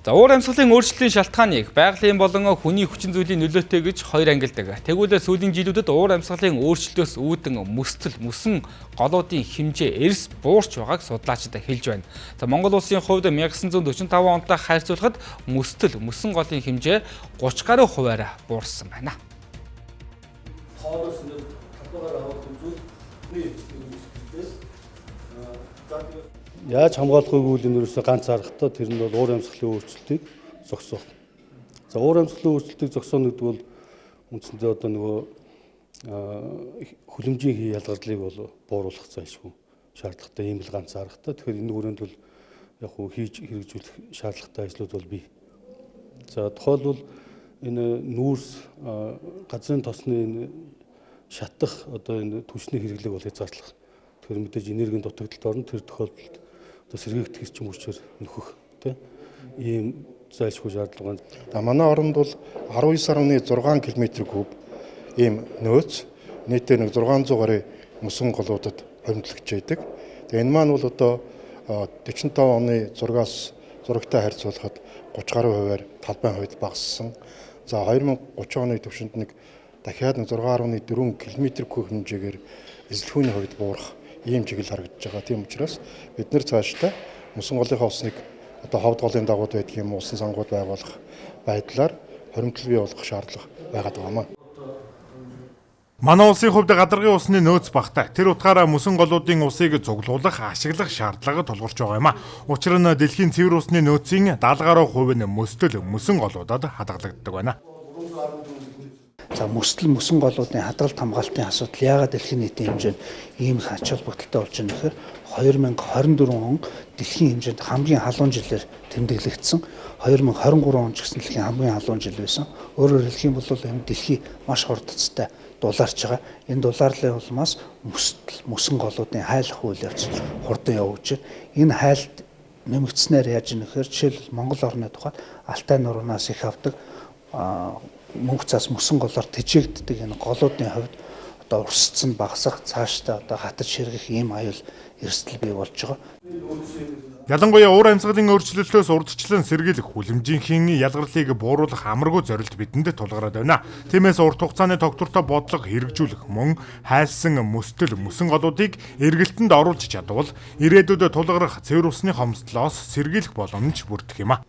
За уур амьсгалын өөрчлөлтийн шалтгааныг байгалийн болон хүний хүчин зүйлийн нөлөөтэй гэж хоёр ангилдаг. Тэгвэл сүүлийн жилүүдэд уур амьсгалын өөрчлөлтөөс үүдэн мөсөн голуудын хэмжээ эрс буурч байгааг судлаачид хэлж байна. За Монгол улсын хувьд 1945 онтой харьцуулахад мөсөн голын хэмжээ 30 гаруй хувиар буурсан байна. Яаж хамгаалах вэ гэвэл энэ ерөөсөө ганц аргатай тэр нь бол уур амьсгалын өөрчлөлтийг зогсоох. За уур амьсгалын өөрчлөлтийг зогсооно гэдэг бол үндсэндээ одоо нөгөө хүлэмжийн хий ялгарлыг бол бууруулах зайлшгүй шаардлагатай ийм л ганц аргатай. Тэгэхээр энэ хүрээнд бол яг хөө хийж хэрэгжүүлэх шаардлагатай ажлууд бол бий. За тухайлбал энэ нүүрс газрын тосны энэ шатах одоо энэ түвшний хэрэглэг бол хязгаарлах. Тэгэхээр мэдээж энергийн дутагдалд орно тэр тохиолдолд сэргээгдэх эрчим хүчээр нөхөх тийм ийм зайлшгүй шаардлага байна. Манай оронд бол 19.6 км3 ийм нөөц нийтээр 600 гаруй мөсөн голуудад хоригдлогч байдаг. Тэгээ энэ маань бол одоо 45 оны зурагтай харьцуулахад 30 гаруй хувиар талбайн хувьд багассан. За 2030 оны төвшөнд дахиад 6.4 км3 хэмжээгээр эзлэхүүний хувьд буурах ийм чиглэл харагдаж байгаа. Тийм учраас бид нэр цаашдаа мөсөн голынхаа усныг одоо ховд голын дагууд байдаг юм усан сангууд байгуулах байдлаар хоримтлал бий болгох шаардлага байгаад байгаамаа. Манай улсын хувьд гадаргын усны нөөц багтаа. Тэр утгаараа мөсөн голуудын усыг цуглуулах, ашиглах шаардлага тулгарч байгаа юм а. Учир нь дэлхийн цэвэр усны нөөцийн 70 гаруй хувь нь мөсөн голуудад хадгалагддаг байна. За мөсөн голуудын хадгалт хамгаалтын асуудал яагаад дэлхийн нийтийн хэмжээнд ийм ач холбогдолтой болж байна гэхээр 2024 он дэлхийн хэмжээнд хамгийн халуун жилээр тэмдэглэгдсэн. 2023 он ч гэсэн дэлхийн хамгийн халуун жил байсан. Өөрөөр хэлэх юм бол энэ дэлхий маш хурдцтай дулаарч байгаа. Энэ дулаарлын улмаас мөсөн голуудын хайлах үйл явц хурдан явж байна. Энэ хайлт нэмэгдснээр яаж ийм гэхээр жишээлбэл Монгол орны тухайд Алтай нуранаас их авдаг мөнх цаас мөсөн голоор тэжээгддэг энэ голуудын хувьд одоо урсцсан багасах цаашдаа одоо хатаж ширгэх ийм аюул эрсдэл бий болж байгаа. Ялангуяа уур амьсгалын өөрчлөлтөөс урдчлан сэргийлэх хүлэмжийн ялгарлыг бууруулах амаргүй зорилт бидэнд тулгараад байна. Тиймээс урт хугацааны тогтвортой бодлого хэрэгжүүлэх мөн хайлсан мөсөн голуудыг эргэлтэнд оруулж чадвал ирээдүйд тулгарах цэвэр усны хомсдлоос сэргийлэх боломж бүрдэх юм а.